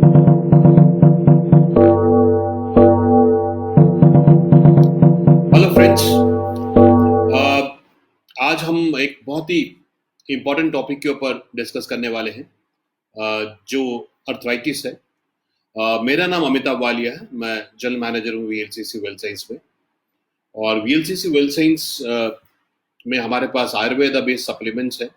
Hello friends. आज हम एक बहुत ही इम्पोर्टेंट टॉपिक के ऊपर डिस्कस करने वाले हैं, जो अर्थराइटिस है। मेरा नाम अमिताभ वालिया है। मैं जनरल मैनेजर हूँ वीएलसीसी वेल साइंस में। और वीएलसीसी वेल साइंस में हमारे पास आयुर्वेदा बेस्ड सप्लीमेंट्स है।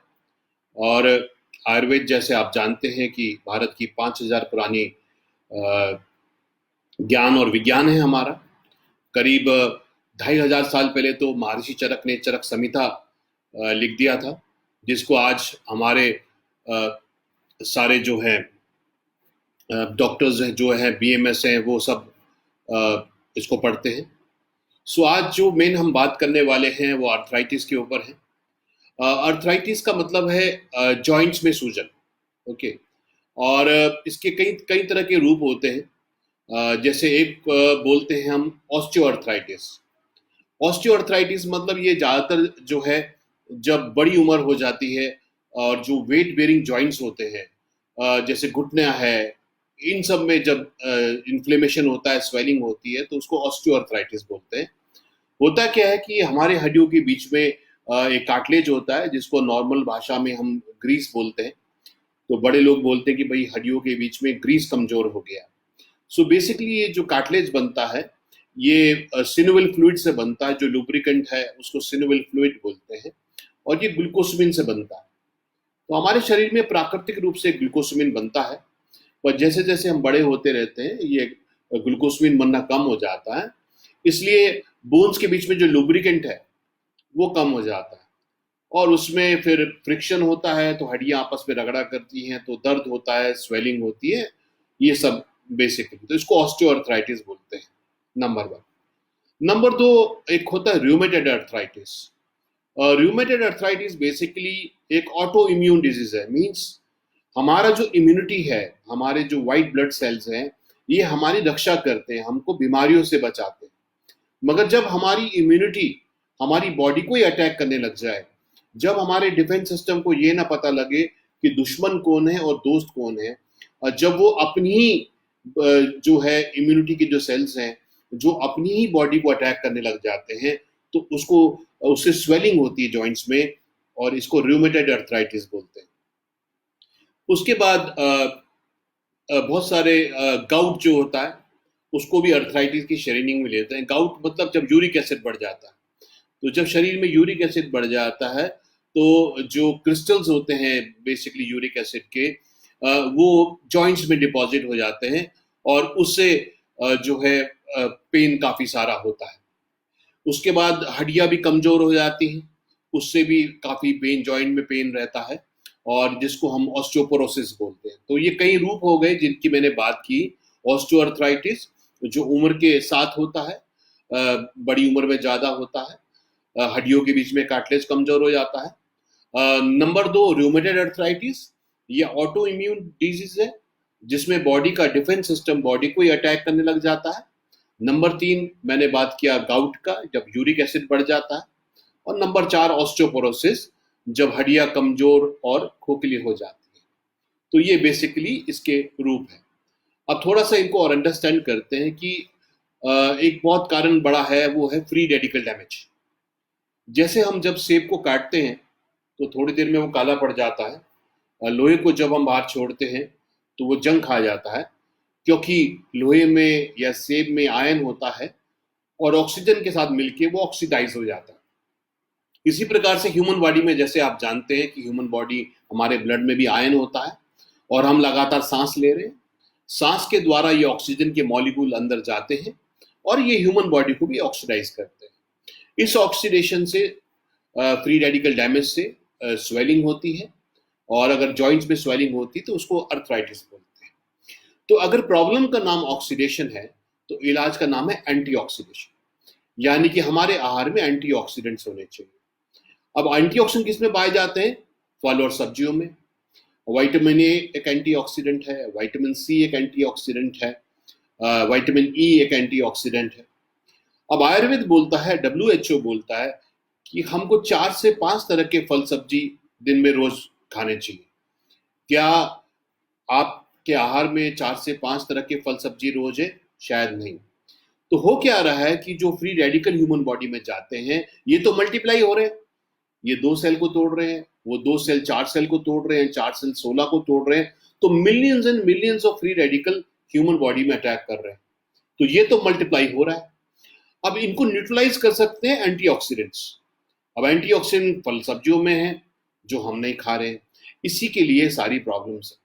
और आयुर्वेद, जैसे आप जानते हैं, कि भारत की 5000 पुरानी अ, ज्ञान और विज्ञान है हमारा। करीब 2500 साल पहले तो महर्षि चरक ने चरक संहिता लिख दिया था, जिसको आज हमारे सारे जो है डॉक्टर्स हैं, जो है बीएमएस हैं, वो सब इसको पढ़ते हैं। सो आज जो मेन हम बात करने वाले हैं वो अर्थराइटिस के ऊपर है। अर्थराइटिस का मतलब है जॉइंट्स में सूजन। ओके। और इसके कई कई तरह के रूप होते हैं। जैसे एक बोलते हैं हम ऑस्टियोआर्थराइटिस। ऑस्टियोआर्थराइटिस मतलब ये ज़्यादातर जो है जब बड़ी उम्र हो जाती है और जो वेट बेरिंग जॉइंट्स होते हैं, जैसे घुटना है, इन सब में जब इन्फ्लेमेशन होता है, स्वेलिंग होती है, तो उसको ऑस्टियोआर्थराइटिस बोलते हैं। होता क्या है कि हमारे हड्डियों के बीच में एक कार्टिलेज होता है, जिसको नॉर्मल भाषा में हम ग्रीस बोलते हैं। तो बड़े लोग बोलते हैं कि भाई हड्डियों के बीच में ग्रीस कमजोर हो गया। सो बेसिकली ये जो कार्टिलेज बनता है, ये सिनोविल फ्लूइड से बनता है। जो लुब्रिकेंट है उसको सिनोविल फ्लूइड बोलते हैं, और ये ग्लूकोसमिन से बनता है। तो हमारे शरीर में प्राकृतिक रूप से ग्लूकोसमिन बनता है, पर जैसे जैसे हम बड़े होते रहते हैं ये ग्लूकोसमिन बनना कम हो जाता है। इसलिए बोन्स के बीच में जो लुब्रिकेंट है वो कम हो जाता है, और उसमें फिर फ्रिक्शन होता है, तो हड्डियां आपस में रगड़ा करती हैं, तो दर्द होता है, स्वेलिंग होती है, ये सब बेसिकली। तो इसको ऑस्टियोआर्थराइटिस बोलते हैं, नंबर वन। नंबर दो, एक होता है rheumatoid arthritis. Rheumatoid arthritis basically एक ऑटो इम्यून डिजीज है। मींस हमारा जो इम्यूनिटी है, हमारे जो वाइट ब्लड सेल्स हैं, ये हमारी रक्षा करते हैं, हमको बीमारियों से बचाते हैं। मगर जब हमारी इम्यूनिटी हमारी बॉडी को ही अटैक करने लग जाए, जब हमारे डिफेंस सिस्टम को ये ना पता लगे कि दुश्मन कौन है और दोस्त कौन है, और जब वो अपनी ही जो है इम्यूनिटी के जो सेल्स हैं, जो अपनी ही बॉडी को अटैक करने लग जाते हैं, तो उसको उससे स्वेलिंग होती है जॉइंट्स में, और इसको रूमेटॉइड अर्थराइटिस बोलते हैं। उसके बाद बहुत सारे गाउट जो होता है, उसको भी अर्थराइटिस की श्रेणी में लेते हैं। गाउट मतलब जब यूरिक एसिड बढ़ जाता है। तो जब शरीर में यूरिक एसिड बढ़ जाता है, तो जो क्रिस्टल्स होते हैं बेसिकली यूरिक एसिड के, वो जॉइंट्स में डिपॉजिट हो जाते हैं, और उससे जो है पेन काफ़ी सारा होता है। उसके बाद हड्डियां भी कमज़ोर हो जाती हैं, उससे भी काफ़ी पेन, जॉइंट में पेन रहता है, और जिसको हम ऑस्टियोपोरोसिस बोलते हैं। तो ये कई रूप हो गए जिनकी मैंने बात की। ऑस्टियोआर्थराइटिस जो उम्र के साथ होता है, बड़ी उम्र में ज़्यादा होता है, हड्डियों के बीच में कार्टिलेज कमजोर हो जाता है। नंबर दो, रूमेटॉइड अर्थराइटिस। ये ऑटो इम्यून डिजीज है, जिसमें बॉडी का डिफेंस सिस्टम बॉडी को ही अटैक करने लग जाता है। नंबर तीन, मैंने बात किया गाउट का, जब यूरिक एसिड बढ़ जाता है। और नंबर चार, ऑस्टियोपोरोसिस, जब हड्डियां कमजोर और खोखली हो जाती है। तो ये बेसिकली इसके रूप है। अब थोड़ा सा इनको और अंडरस्टैंड करते हैं कि एक बहुत कारण बड़ा है, वो है फ्री रेडिकल डैमेज। जैसे हम जब सेब को काटते हैं तो थोड़ी देर में वो काला पड़ जाता है। लोहे को जब हम बाहर छोड़ते हैं तो वो जंग खा जाता है, क्योंकि लोहे में या सेब में आयन होता है, और ऑक्सीजन के साथ मिलके वो ऑक्सीडाइज हो जाता है। इसी प्रकार से ह्यूमन बॉडी में, जैसे आप जानते हैं कि ह्यूमन बॉडी, हमारे ब्लड में भी आयन होता है, और हम लगातार सांस ले रहे हैं। सांस के द्वारा ये ऑक्सीजन के मॉलिक्यूल अंदर जाते हैं, और ये ह्यूमन बॉडी को भी ऑक्सीडाइज करते हैं। इस ऑक्सीडेशन से, फ्री रेडिकल डैमेज से स्वेलिंग होती है, और अगर जॉइंट्स में स्वेलिंग होती है तो उसको अर्थराइटिस बोलते हैं। तो अगर प्रॉब्लम का नाम ऑक्सीडेशन है, तो इलाज का नाम है एंटीऑक्सीडेशन। यानी कि हमारे आहार में एंटीऑक्सीडेंट्स होने चाहिए। अब एंटीऑक्सीडेंट किसमें पाए जाते हैं? फल और सब्जियों में। विटामिन ए एक एंटीऑक्सीडेंट है, विटामिन सी एक एंटीऑक्सीडेंट है, विटामिन ई एक एंटीऑक्सीडेंट है। अब आयुर्वेद बोलता है, WHO बोलता है कि हमको 4 से 5 तरह के फल सब्जी दिन में रोज खाने चाहिए। क्या आप के आहार में 4 से 5 तरह के फल सब्जी रोज है? शायद नहीं। तो हो क्या रहा है कि जो फ्री रेडिकल ह्यूमन बॉडी में जाते हैं, ये तो मल्टीप्लाई हो रहे हैं, ये 2 सेल को तोड़ रहे हैं, वो 2 सेल 4 सेल को तोड़ रहे हैं, 4 सेल 16 को तोड़ रहे हैं, तो millions and millions of free radical human body में अटैक कर रहे हैं। तो ये तो मल्टीप्लाई हो रहा है। अब इनको न्यूट्रलाइज कर सकते हैं एंटीऑक्सीडेंट्स। अब एंटीऑक्सीडेंट फल सब्जियों में है जो हम नहीं खा रहे हैं, इसी के लिए सारी प्रॉब्लम्स है।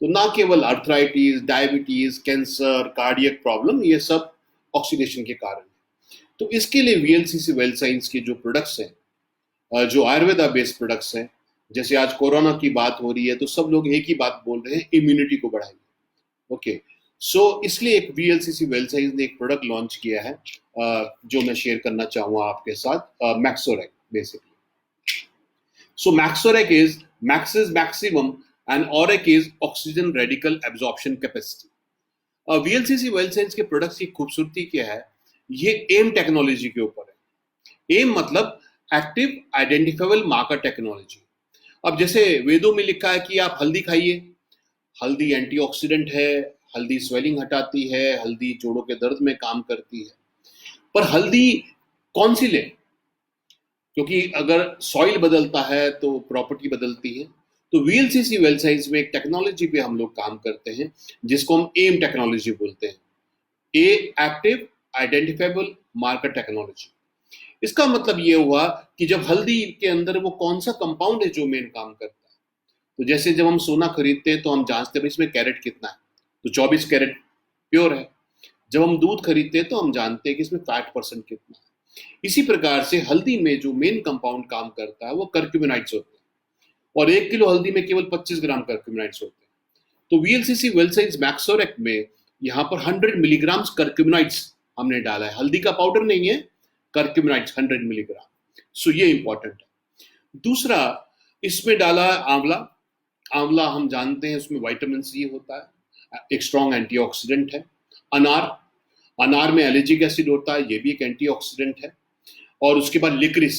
तो ना केवल arthritis, diabetes, cancer, cardiac problem, ये सब ऑक्सीडेशन के कारण है। तो इसके लिए वीएलसीसी वेल साइंस के जो प्रोडक्ट्स हैं, जो आयुर्वेदा बेस्ड प्रोडक्ट्स हैं, जैसे आज कोरोना की बात हो रही है तो सब लोग एक ही बात बोल रहे हैं, इम्यूनिटी को बढ़ाइए। ओके, सो इसलिए एक वीएलसीसी वेल साइंस ने एक प्रोडक्ट लॉन्च किया है जो मैं शेयर करना चाहूंगा आपके साथ, maxorac basically. So maxorac is max is maximum and ORAC is oxygen radical absorption capacity. VLCC well science के प्रोडक्ट्स की खूबसूरती क्या है, ये एम टेक्नोलॉजी के ऊपर है। एम मतलब एक्टिव आइडेंटिफाइबल मार्कर टेक्नोलॉजी। अब जैसे वेदों में लिखा है कि आप हल्दी खाइए, हल्दी एंटीऑक्सीडेंट है, हल्दी स्वेलिंग हटाती है, हल्दी जोड़ों के दर्द में काम करती है। पर हल्दी कौन सी ले, क्योंकि अगर सॉइल बदलता है तो प्रॉपर्टी बदलती है। तो वीएलसीसी वेल साइंस में एक टेक्नोलॉजी पे हम लोग काम करते हैं जिसको हम एम टेक्नोलॉजी बोलते हैं, ए एक्टिव आइडेंटिफाइबल मार्कर टेक्नोलॉजी। इसका मतलब ये हुआ कि जब हल्दी के अंदर वो कौन सा कंपाउंड है जो मेन काम करता है। तो जैसे जब हम सोना खरीदते हैं तो हम जांचते हैं इसमें कैरेट कितना है, तो 24 कैरेट प्योर है। जब हम दूध खरीदते हैं तो हम जानते हैं कि इसमें फैट परसेंट कितना है। इसी प्रकार से हल्दी में जो मेन कंपाउंड काम करता है वो कर्क्यूमिनाइड्स होते हैं, और 1 किलो हल्दी में केवल 25 ग्राम कर्क्यूमिनाइड्स होते हैं। तो वीएलसीसी वेल साइंस मैक्सोरेक में यहाँ पर 100 मिलीग्राम कर्क्यूमिनाइड्स हमने डाला है, हल्दी का पाउडर नहीं है, कर्क्यूमिनाइड्स 100 मिलीग्राम। सो ये इंपॉर्टेंट है। दूसरा, इसमें डाला आंवला। आंवला हम जानते हैं उसमें विटामिन सी होता है, एक स्ट्रॉन्ग एंटीऑक्सीडेंट है। अनार, अनार में एलिजिक एसिड होता है, ये भी एक एंटीऑक्सीडेंट है। और उसके बाद लिक्रिस,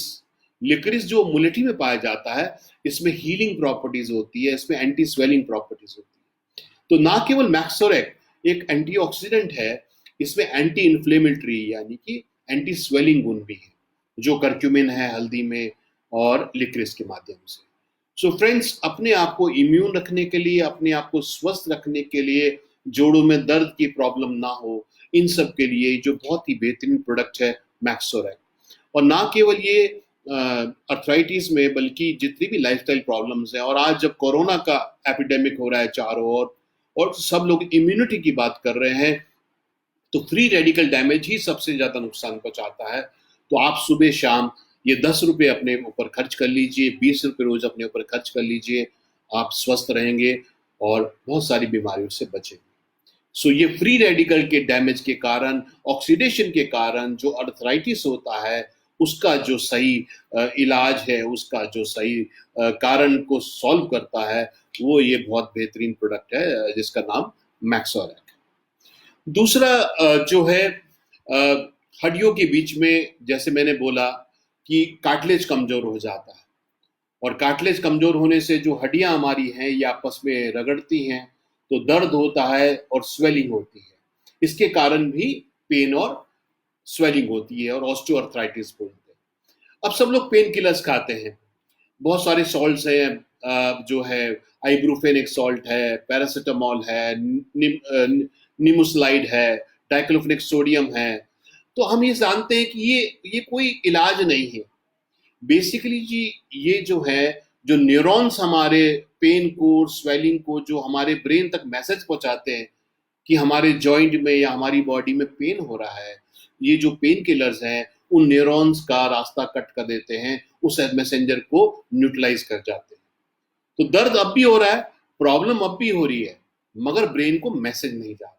लिक्रिस जो मुलेठी में पाया जाता है, इसमें हीलिंग प्रॉपर्टीज होती है, इसमें एंटी स्वेलिंग प्रॉपर्टीज होती है। तो ना केवल मैक्सोरेक एक एंटीऑक्सीडेंट है, इसमें एंटी इन्फ्लेमेटरी यानी कि एंटी स्वेलिंग गुण भी है, जो कर्क्यूमिन है हल्दी में और लिक्रिस के माध्यम से। सो फ्रेंड्स, अपने आप को इम्यून रखने के लिए, अपने आप को स्वस्थ रखने के लिए, जोड़ों में दर्द की प्रॉब्लम ना हो, इन सब के लिए जो बहुत ही बेहतरीन प्रोडक्ट है मैक्सोरेक। और ना केवल ये अर्थराइटिस में, बल्कि जितनी भी लाइफस्टाइल प्रॉब्लम्स हैं, और आज जब कोरोना का एपिडेमिक हो रहा है चारों ओर और सब लोग इम्यूनिटी की बात कर रहे हैं, तो फ्री रेडिकल डैमेज ही सबसे ज्यादा नुकसान पहुंचाता है। तो आप सुबह शाम ये 10 रुपए अपने ऊपर खर्च कर लीजिए, 20 रुपए रोज अपने ऊपर खर्च कर लीजिए, आप स्वस्थ रहेंगे और बहुत सारी बीमारियों से बचेंगे। सो ये फ्री रेडिकल के डैमेज के कारण, ऑक्सीडेशन के कारण जो अर्थराइटिस होता है, उसका जो सही इलाज है, उसका जो सही कारण को सॉल्व करता है, वो ये बहुत बेहतरीन प्रोडक्ट है जिसका नाम मैक्सोरेक। दूसरा जो है हड्डियों के बीच में, जैसे मैंने बोला कि कार्टिलेज कमजोर हो जाता है, और कार्टिलेज कमजोर होने से जो हड्डियां हमारी हैं ये आपस में रगड़ती हैं, तो दर्द होता है और स्वेलिंग होती है। इसके कारण भी पेन और स्वेलिंग होती है और ऑस्टियोआर्थराइटिस बोलते हैं। अब सब लोग पेन किलर्स खाते हैं, बहुत सारे सॉल्ट्स हैं, जो है आइब्रूफेन एक सॉल्ट है, पैरासिटामॉल है, निमुसलाइड है, डाइक्लोफेनेक सोडियम है। तो हम ये जानते हैं कि ये कोई इलाज नहीं है। बेसिकली जी ये जो है, जो न्यूरॉन्स हमारे पेन को, स्वेलिंग को, जो हमारे ब्रेन तक मैसेज पहुंचाते हैं कि हमारे जॉइंट में या हमारी बॉडी में पेन हो रहा है, ये जो पेन किलर्स हैं उन न्यूरॉन्स का रास्ता कट कर देते हैं, उस मैसेंजर को न्यूट्रलाइज कर जाते हैं। तो दर्द अब भी हो रहा है, प्रॉब्लम अब भी हो रही है, मगर ब्रेन को मैसेज नहीं जा रहा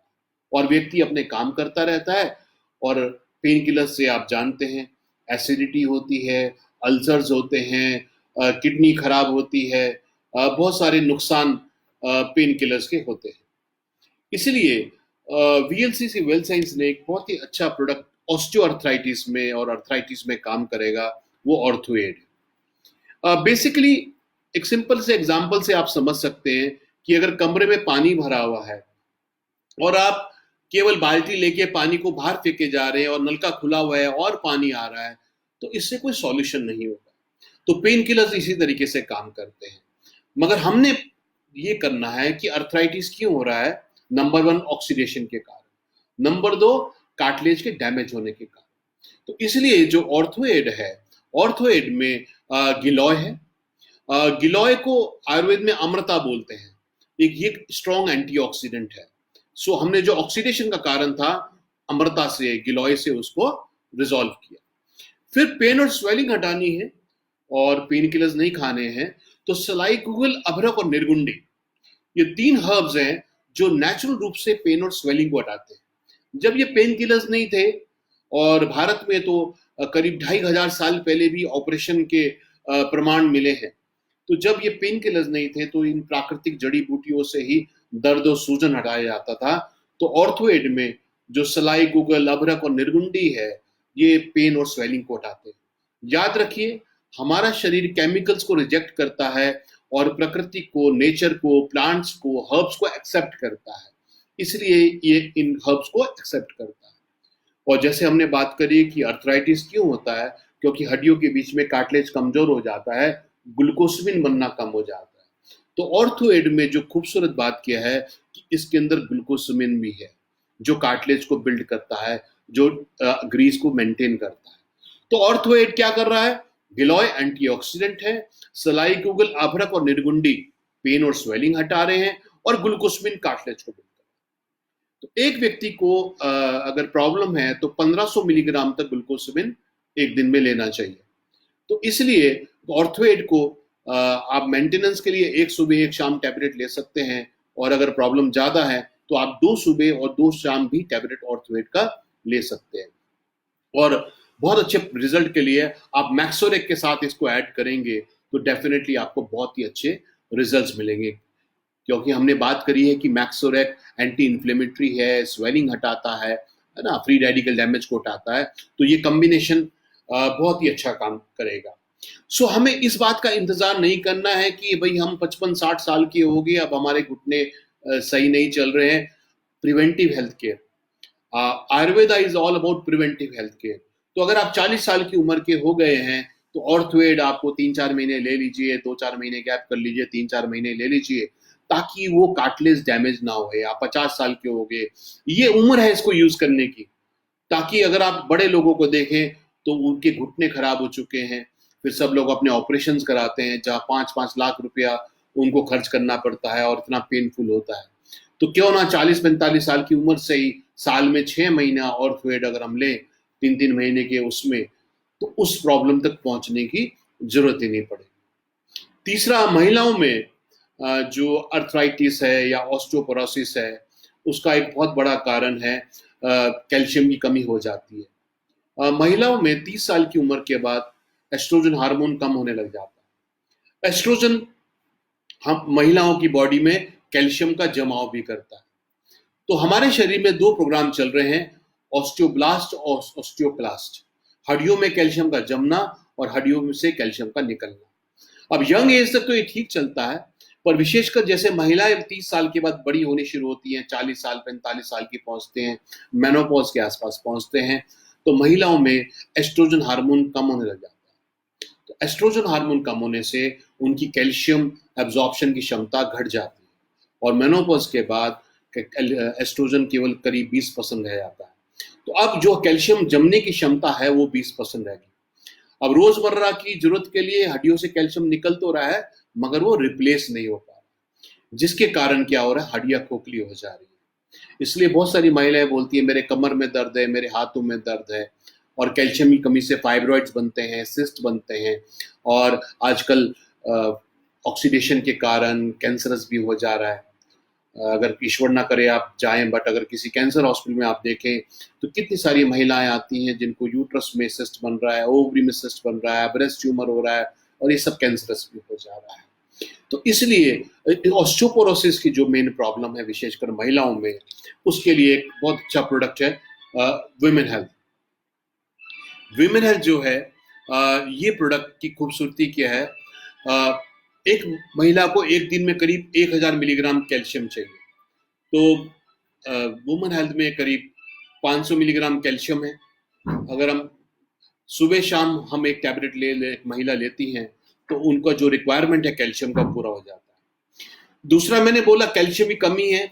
और व्यक्ति अपने काम करता रहता है। और पेन किलर्स से आप जानते हैं एसिडिटी होती है, अल्सर्स होते हैं, किडनी खराब होती है, बहुत सारे नुकसान पेन किलर्स के होते हैं। इसलिए वीएलसीसी वेल साइंस ने एक बहुत ही अच्छा प्रोडक्ट ऑस्टियोआर्थराइटिस में और अर्थराइटिस में काम करेगा, वो ऑर्थोएड। बेसिकली एक सिंपल से एग्जांपल से आप समझ सकते हैं कि अगर कमरे में पानी भरा हुआ है और आप केवल बाल्टी लेके पानी को बाहर फेंके जा रहे हैं और नलका खुला हुआ है और पानी आ रहा है, तो इससे कोई सॉल्यूशन नहीं होगा। तो पेन किलर्स इसी तरीके से काम करते हैं। मगर हमने ये करना है कि अर्थराइटिस क्यों हो रहा है। नंबर 1 ऑक्सीडेशन के कारण, नंबर 2 कार्टिलेज के डैमेज होने के कारण। तो इसलिए जो ऑर्थोएड है, ऑर्थोएड में गिलॉय है। गिलॉय को आयुर्वेद में अमृता बोलते हैं। ये स्ट्रॉन्ग एंटीऑक्सीडेंट है। सो हमने जो ऑक्सीडेशन का कारण था, अमृता से, गिलॉय से उसको रिजॉल्व किया। फिर पेन और स्वेलिंग हटानी है और पेन किलर्स नहीं खाने हैं, तो सलाई कुगल, अभ्रक और निर्गुंडी, ये 3 हर्ब्स हैं जो नेचुरल रूप से पेन और स्वेलिंग को हटाते हैं। जब ये पेन किलर्स नहीं थे, और भारत में तो करीब 2500 साल पहले भी ऑपरेशन के प्रमाण मिले हैं, तो जब ये पेन किलर्स नहीं थे तो इन प्राकृतिक जड़ी बूटियों से ही दर्द और सूजन हटाया जाता था। तो ऑर्थोएड में जो सलाई कुगल, अभ्रक और निर्गुंडी है, ये पेन और स्वेलिंग को हटाते हैं। याद रखिए, हमारा शरीर केमिकल्स को रिजेक्ट करता है और प्रकृति को, नेचर को, प्लांट्स को, हर्ब्स को एक्सेप्ट करता है, इसलिए ये इन हर्ब्स को एक्सेप्ट करता है। और जैसे हमने बात करी कि अर्थराइटिस क्यों होता है, क्योंकि हड्डियों के बीच में कार्टिलेज कमजोर हो जाता है, ग्लूकोसमिन बनना कम हो जाता है। तो ऑर्थोएड में जो खूबसूरत बात किया है कि इसके अंदर ग्लूकोसमिन भी है, जो कार्टिलेज को बिल्ड करता है, जो ग्रीस को मेंटेन करता है। तो ऑर्थोएड क्या कर रहा है? गिलॉय एंटीऑक्सीडेंट है, सलाई कुगल, अभ्रक और निर्गुंडी पेन और स्वेलिंग हटा रहे हैं, और ग्लूकोसमिन कार्टिलेज को बिल्ड कर रहे हैं। तो एक व्यक्ति को अगर प्रॉब्लम है तो 1500 मिलीग्राम तक ग्लूकोसमिन एक दिन में लेना चाहिए। तो इसलिए ऑर्थोएड को आप मेंटेनेंस के लिए एक सुबह एक शाम टैबलेट ले सकते हैं, और अगर प्रॉब्लम ज्यादा है तो आप 2 सुबह और 2 शाम भी टैबलेट ऑर्थोएड का ले सकते हैं। और बहुत अच्छे रिजल्ट के लिए आप मैक्सोरेक के साथ इसको ऐड करेंगे तो डेफिनेटली आपको बहुत ही अच्छे रिजल्ट्स मिलेंगे, क्योंकि हमने बात करी है कि मैक्सोरेक एंटी इन्फ्लेमेटरी है, स्वेलिंग हटाता है ना, फ्री रेडिकल डैमेज को हटाता है। तो ये कॉम्बिनेशन बहुत ही अच्छा काम करेगा। सो हमें इस बात का इंतजार नहीं करना है कि भाई हम 55-60 साल के हो गए, अब हमारे घुटने सही नहीं चल रहे हैं। Preventive health care, Ayurveda is all about preventive health care. तो अगर आप 40 साल की उम्र के हो गए हैं तो ऑर्थोएड आपको 3-4 महीने ले लीजिए, 2-4 महीने गैप कर लीजिए, 3-4 महीने ले लीजिए, ताकि वो कार्टिलेज डैमेज ना हो। आप 50 साल के हो गए, ये उम्र है इसको यूज करने की। ताकि अगर आप बड़े लोगों को देखें तो उनके घुटने खराब हो चुके हैं, फिर सब लोग अपने ऑपरेशंस कराते हैं, जहाँ 5-5 लाख रुपया उनको खर्च करना पड़ता है और इतना पेनफुल होता है। तो क्यों ना 40-45 साल की उम्र से ही साल में 6 महीना ऑर्थोएड अगर हम लें 3-3 महीने के, उसमें तो उस प्रॉब्लम तक पहुंचने की जरूरत ही नहीं पड़ेगी। तीसरा, महिलाओं में जो अर्थराइटिस है या ऑस्टियोपोरोसिस है, उसका एक बहुत बड़ा कारण है कैल्शियम की कमी हो जाती है। महिलाओं में 30 साल की उम्र के बाद एस्ट्रोजन हार्मोन कम होने लग जाता है। एस्ट्रोजन हम महिलाओं की बॉडी में कैल्शियम का जमाव भी करता है। तो हमारे शरीर में 2 प्रोग्राम चल रहे हैं, ऑस्टियोब्लास्ट और ऑस्टियोक्लास्ट, हड्डियों में कैल्शियम का जमना और हड्डियों में से कैल्शियम का निकलना। अब यंग एज तक तो ये ठीक चलता है, पर विशेषकर जैसे महिलाएं 30 साल के बाद बड़ी होनी शुरू होती हैं, 40 साल 45 साल की पहुंचते हैं, मेनोपॉज के आसपास पहुंचते हैं, तो महिलाओं में एस्ट्रोजन हार्मोन कम होने लग जाता है। तो एस्ट्रोजन हार्मोन कम होने से उनकी कैल्शियम एब्जॉर्प्शन की क्षमता घट जाती है, और मेनोपॉज के बाद एस्ट्रोजन केवल करीब 20% रह जाता है। तो अब जो कैल्शियम जमने की क्षमता है वो 20% रहेगी। अब रोजमर्रा की जरूरत के लिए हड्डियों से कैल्शियम निकल तो रहा है, मगर वो रिप्लेस नहीं हो पा रहा, जिसके कारण क्या हो रहा है, हड्डियां खोखली हो जा रही है। इसलिए बहुत सारी महिलाएं बोलती है मेरे कमर में दर्द है, मेरे हाथों में दर्द है, और कैल्शियम की कमी से फाइब्रॉइड्स बनते हैं, सिस्ट बनते हैं, और आजकल ऑक्सीडेशन के कारण कैंसरस भी हो जा रहा है। अगर ईश्वर ना करे आप जाएं, बट अगर किसी कैंसर हॉस्पिटल में आप देखें तो कितनी सारी महिलाएं आती हैं जिनको यूट्रस में सिस्ट बन रहा है, ओवरी में सिस्ट बन रहा है, ब्रेस्ट ट्यूमर हो रहा है, और ये सब कैंसरस भी हो जा रहा है। तो इसलिए ऑस्टियोपोरोसिस की जो मेन प्रॉब्लम है विशेषकर महिलाओं में, उसके लिए एक बहुत अच्छा प्रोडक्ट है विमेन हेल्थ। विमेन हेल्थ जो है, ये प्रोडक्ट की खूबसूरती क्या है, एक महिला को एक दिन में करीब 1000 मिलीग्राम कैल्शियम चाहिए। तो वुमेन हेल्थ में करीब 500 मिलीग्राम कैल्शियम है। अगर हम सुबह शाम हम एक टैबलेट एक महिला लेती हैं तो उनका जो रिक्वायरमेंट है कैल्शियम का पूरा हो जाता है। दूसरा मैंने बोला कैल्शियम की कमी है,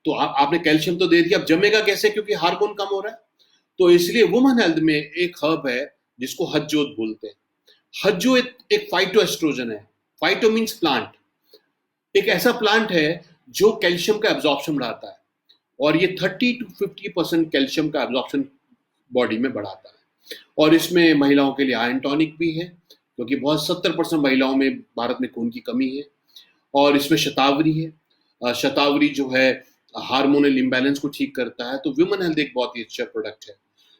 तो आपने कैल्शियम तो दे दिया, अब जमेगा कैसे क्योंकि हार्मोन कम हो रहा है। तो इसलिए वुमेन हेल्थ में एक हर्ब है जिसको हज्जोत बोलते हैं। हज्जोत एक फाइटो एस्ट्रोजन है। फाइटो मीन्स प्लांट, एक ऐसा प्लांट है जो कैल्शियम का एब्जॉर्प्शन बढ़ाता है और ये 30 to 50% कैल्शियम का एब्जॉर्प्शन बॉडी में बढ़ाता है। और इसमें महिलाओं के लिए आयरन टॉनिक भी है क्योंकि बहुत 70% महिलाओं में भारत में खून की कमी है। और इसमें शतावरी है। शतावरी जो है हार्मोनल इम्बैलेंस को ठीक करता है। तो वुमेन हेल्थ एक बहुत ही अच्छा प्रोडक्ट है।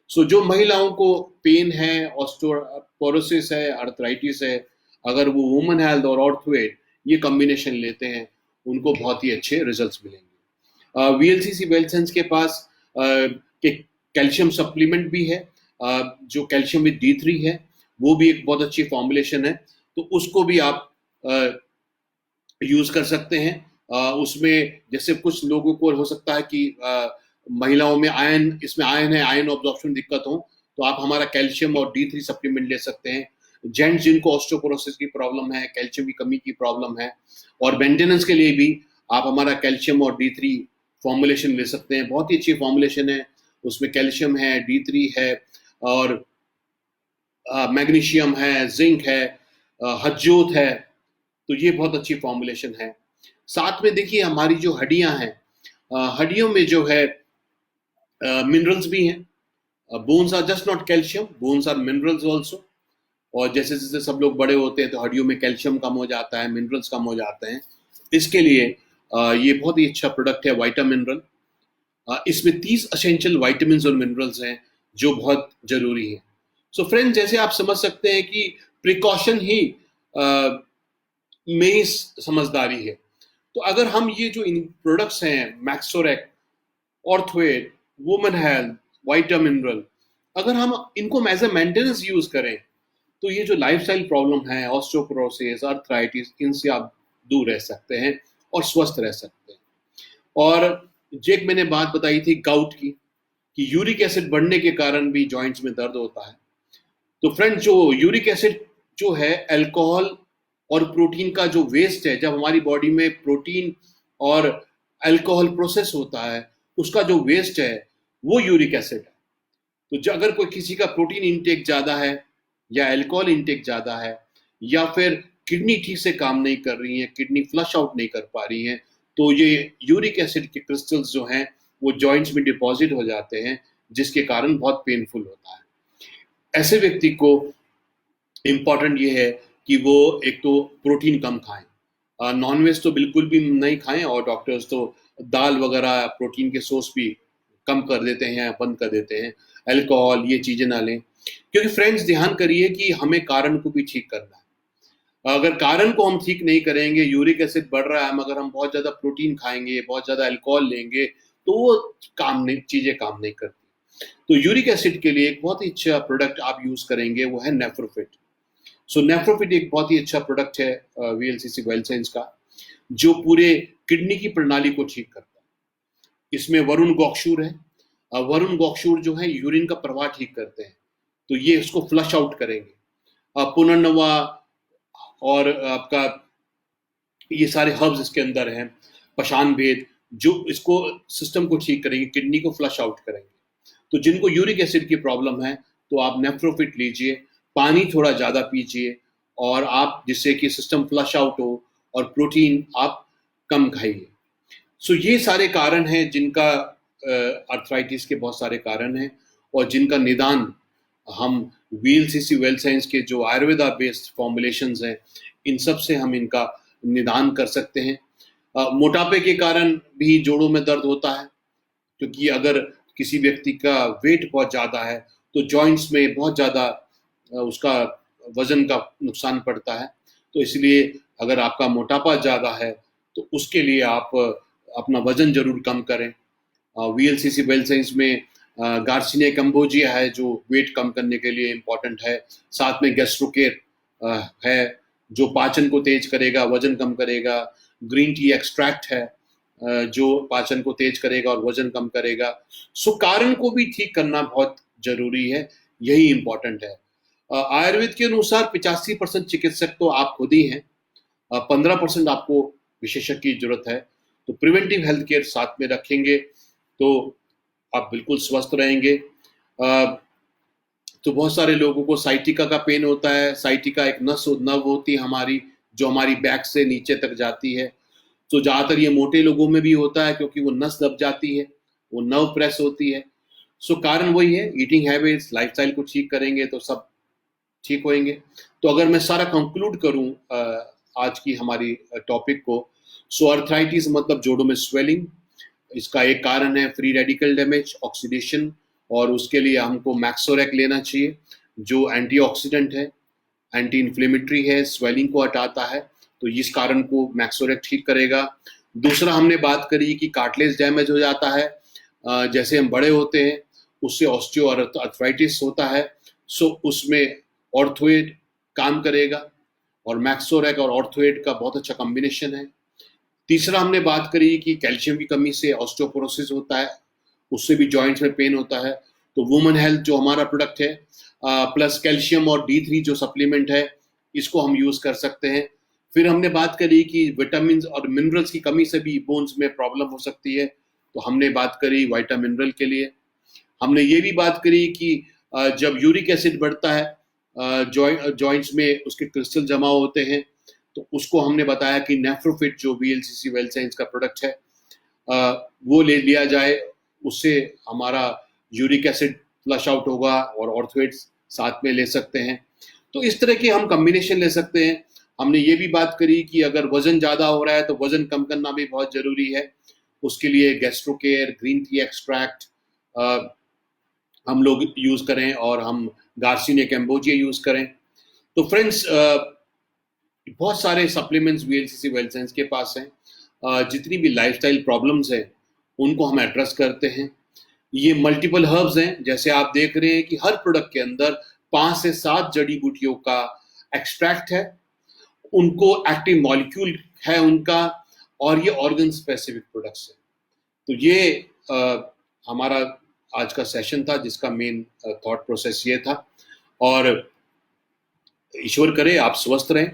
सो जो महिलाओं को पेन है, ऑस्टियोपोरोसिस है, आर्थराइटिस है, अगर वो वुमेन हेल्थ और ऑर्थोएड ये कॉम्बिनेशन लेते हैं उनको बहुत ही अच्छे रिजल्ट्स मिलेंगे। वीएलसीसी वेलसेंस के पास कैल्शियम सप्लीमेंट भी है, जो कैल्शियम विद D3 है, वो भी एक बहुत अच्छी फॉर्मुलेशन है, तो उसको भी आप यूज कर सकते हैं। उसमें जैसे कुछ लोगों को हो सकता है कि महिलाओं में आयरन, इसमें आयरन है, आयरन ऑब्जॉर्प्शन दिक्कत हो, तो आप हमारा कैल्शियम और D3 सप्लीमेंट ले सकते हैं। जेंट्स जिनको ऑस्टियोपोरोसिस की प्रॉब्लम है, कैल्शियम की कमी की प्रॉब्लम है, और मेंटेनेंस के लिए भी आप हमारा कैल्शियम और D3 फॉर्मुलेशन ले सकते हैं। बहुत ही अच्छी फॉर्मुलेशन है, उसमें कैल्शियम है, D3 है और मैग्नीशियम है, जिंक है, हज्जोत है, तो ये बहुत अच्छी फॉर्मुलेशन है। साथ में देखिए हमारी जो हड्डियां हैं, हड्डियों में जो है मिनरल्स भी हैं। Bones are just not calcium, bones are minerals also. और जैसे जैसे सब लोग बड़े होते हैं तो हड्डियों में कैल्शियम कम हो जाता है, मिनरल्स कम हो जाते हैं। इसके लिए ये बहुत ही अच्छा प्रोडक्ट है वाइटा मिनरल। इसमें 30 असेंशियल वाइटामिन और मिनरल्स हैं जो बहुत जरूरी है। सो फ्रेंड्स, जैसे आप समझ सकते हैं कि प्रिकॉशन ही में ही समझदारी है। तो अगर हम ये जो इन प्रोडक्ट्स हैं, मैक्सोरेक, ऑर्थोएड, वुमेन हेल्थ, वाइटा मिनरल, अगर हम इनको एज ए मेंटेनेंस यूज करें तो ये जो लाइफस्टाइल प्रॉब्लम है, ऑस्टियोपोरोसिस, आर्थराइटिस, इनसे आप दूर रह सकते हैं और स्वस्थ रह सकते हैं। और एक मैंने बात बताई थी गाउट की, कि यूरिक एसिड बढ़ने के कारण भी जॉइंट्स में दर्द होता है। तो फ्रेंड, जो यूरिक एसिड जो है अल्कोहल और प्रोटीन का जो वेस्ट है, जब हमारी बॉडी में प्रोटीन और अल्कोहल प्रोसेस होता है, उसका जो वेस्ट है वो यूरिक एसिड है। तो अगर कोई किसी का प्रोटीन इंटेक ज्यादा है या अल्कोहल इंटेक ज्यादा है या फिर किडनी ठीक से काम नहीं कर रही है, किडनी फ्लश आउट नहीं कर पा रही है, तो ये यूरिक एसिड के क्रिस्टल्स जो हैं वो जॉइंट्स में डिपॉजिट हो जाते हैं, जिसके कारण बहुत पेनफुल होता है। ऐसे व्यक्ति को इम्पॉर्टेंट ये है कि वो एक तो प्रोटीन कम खाएं, नॉनवेज तो बिल्कुल भी नहीं खाएं, और डॉक्टर्स तो दाल वगैरह प्रोटीन के सोर्स भी कम कर देते हैं, बंद कर देते हैं। अल्कोहल ये चीजें ना लें, क्योंकि फ्रेंड्स ध्यान करिए कि हमें कारण को भी ठीक करना है। अगर कारण को हम ठीक नहीं करेंगे, यूरिक एसिड बढ़ रहा है, मगर हम बहुत ज्यादा प्रोटीन खाएंगे, बहुत ज्यादा अल्कोहल लेंगे, तो वो चीजें काम नहीं करती। तो यूरिक एसिड के लिए एक बहुत ही अच्छा प्रोडक्ट आप यूज करेंगे, वो है नेफ्रोफिट। सो नेफ्रोफिट एक बहुत ही अच्छा प्रोडक्ट है वीएलसीसी वेलसाइंस का, जो पूरे किडनी की प्रणाली को ठीक करता है। इसमें वरुण गॉक्शूर है। वरुण गॉक्शूर जो है यूरिन का प्रवाह ठीक करते हैं, तो ये इसको फ्लश आउट करेंगे। पुनर्नवा और आपका ये सारे हर्ब्स इसके अंदर हैं, पशान भेद, जो इसको सिस्टम को ठीक करेंगे, किडनी को फ्लश आउट करेंगे। तो जिनको यूरिक एसिड की प्रॉब्लम है तो आप नेफ्रोफिट लीजिए, पानी थोड़ा ज्यादा पीजिए, और आप जिससे कि सिस्टम फ्लश आउट हो, और प्रोटीन आप कम खाइए। सो ये सारे कारण हैं जिनका आर्थराइटिस के बहुत सारे कारण हैं, और जिनका निदान हम वीएलसीसी वेलसाइंस के जो आयुर्वेदा बेस्ड फॉर्मुलेशंस हैं, इन सब से हम इनका निदान कर सकते हैं। मोटापे के कारण भी जोड़ों में दर्द होता है, क्योंकि अगर किसी व्यक्ति का वेट बहुत ज़्यादा है तो जॉइंट्स में बहुत ज़्यादा उसका वजन का नुकसान पड़ता है। तो इसलिए अगर आपका मोटापा ज़्यादा है तो उसके लिए आप अपना वजन जरूर कम करें। वीएलसीसी वेलसाइंस में गार्सिनिया कैम्बोजिया है जो वेट कम करने के लिए इम्पॉर्टेंट है। साथ में गैस्ट्रोकेयर है, जो पाचन को तेज करेगा, वजन कम करेगा। ग्रीन टी एक्सट्रैक्ट है जो पाचन को तेज करेगा और वजन कम करेगा। सो कारण को भी ठीक करना बहुत जरूरी है, यही इंपॉर्टेंट है। आयुर्वेद के अनुसार 85% चिकित्सक तो आप खुद ही हैं, 15% आपको विशेषज्ञ की जरूरत है। तो प्रिवेंटिव हेल्थ केयर साथ में रखेंगे तो आप बिल्कुल स्वस्थ रहेंगे। तो बहुत सारे लोगों को साइटिका का पेन होता है। साइटिका एक नव होती है हमारी, जो हमारी बैक से नीचे तक जाती है। तो ज़्यादातर ये मोटे लोगों में भी होता है क्योंकि वो नस दब जाती है, वो नर्व प्रेस होती है। सो कारण वही है, ईटिंग हैबिट्स, लाइफस्टाइल को ठीक करेंगे तो सब ठीक होएंगे। तो अगर मैं सारा कंक्लूड करूं आज की हमारी टॉपिक को, सो अर्थराइटिस मतलब जोड़ों में स्वेलिंग, इसका एक कारण है फ्री रेडिकल डैमेज, ऑक्सीडेशन, और उसके लिए हमको मैक्सोरेक लेना चाहिए जो एंटीऑक्सीडेंट है, एंटी इन्फ्लेमेटरी है, स्वेलिंग को हटाता है। तो इस कारण को मैक्सोरेक ठीक करेगा। दूसरा हमने बात करी कि कार्टिलेज डैमेज हो जाता है, जैसे हम बड़े होते हैं उससे ऑस्टियो अर्थराइटिस होता है। सो उसमें ऑर्थोएड काम करेगा और मैक्सोरेक और ऑर्थोएड का बहुत अच्छा कॉम्बिनेशन है। तीसरा हमने बात करी कि कैल्शियम की कमी से ऑस्टियोपोरोसिस होता है, उससे भी जॉइंट्स में पेन होता है। तो वुमेन हेल्थ जो हमारा प्रोडक्ट है, प्लस कैल्शियम और D3 जो सप्लीमेंट है, इसको हम यूज कर सकते हैं। फिर हमने बात करी कि विटामिन और मिनरल्स की कमी से भी बोन्स में प्रॉब्लम हो सकती है, तो हमने बात करी वाइटा मिनरल के लिए। हमने ये भी बात करी कि जब यूरिक एसिड बढ़ता है जॉइंट्स में, उसके क्रिस्टल जमा होते हैं, तो उसको हमने बताया कि नेफ्रोफिट जो VLCC वेल साइंस का प्रोडक्ट है वो ले लिया जाए, उससे हमारा यूरिक एसिड फ्लश आउट होगा और ऑर्थोइड्स साथ में ले सकते हैं। तो इस तरह के हम कॉम्बिनेशन ले सकते हैं। हमने ये भी बात करी कि अगर वजन ज़्यादा हो रहा है तो वजन कम करना भी बहुत ज़रूरी है। उसके लिए gastro care, green tea extract हम लोग यूज़ करें और हम गार्सिनिया कैम्बोजिया यूज़ करें। तो फ्रेंड्स, बहुत सारे सप्लीमेंट्स VLCC वेल साइंस के पास हैं। जितनी भी लाइफस्टाइल प्रॉब्लम्स हैं उनको हम एड्रेस करते हैं। ये मल्टीपल हर्ब्स हैं, जैसे आप देख रहे हैं कि हर प्रोडक्ट के अंदर 5 से 7 जड़ी बूटियों का एक्सट्रैक्ट है, उनको एक्टिव मॉलिक्यूल है उनका, और ये ऑर्गन स्पेसिफिक प्रोडक्ट्स है। तो ये हमारा आज का सेशन था जिसका मेन थॉट प्रोसेस ये था। और ईश्वर करे आप स्वस्थ रहें,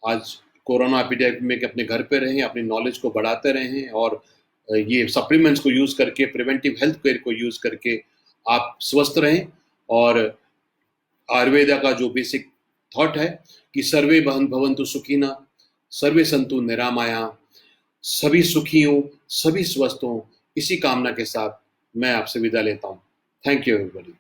आज कोरोना एपिडेमिक अपने घर पे रहें, अपनी नॉलेज को बढ़ाते रहें, और ये सप्लीमेंट्स को यूज़ करके, प्रिवेंटिव हेल्थ केयर को यूज़ करके आप स्वस्थ रहें। और आयुर्वेदा का जो बेसिक थॉट है कि सर्वे भवन्तु सुखिनः, सर्वे सन्तु निरामयाः, सभी सुखी हों, सभी स्वस्थ हों, इसी कामना के साथ मैं आपसे विदा लेता हूँ। Thank you everybody.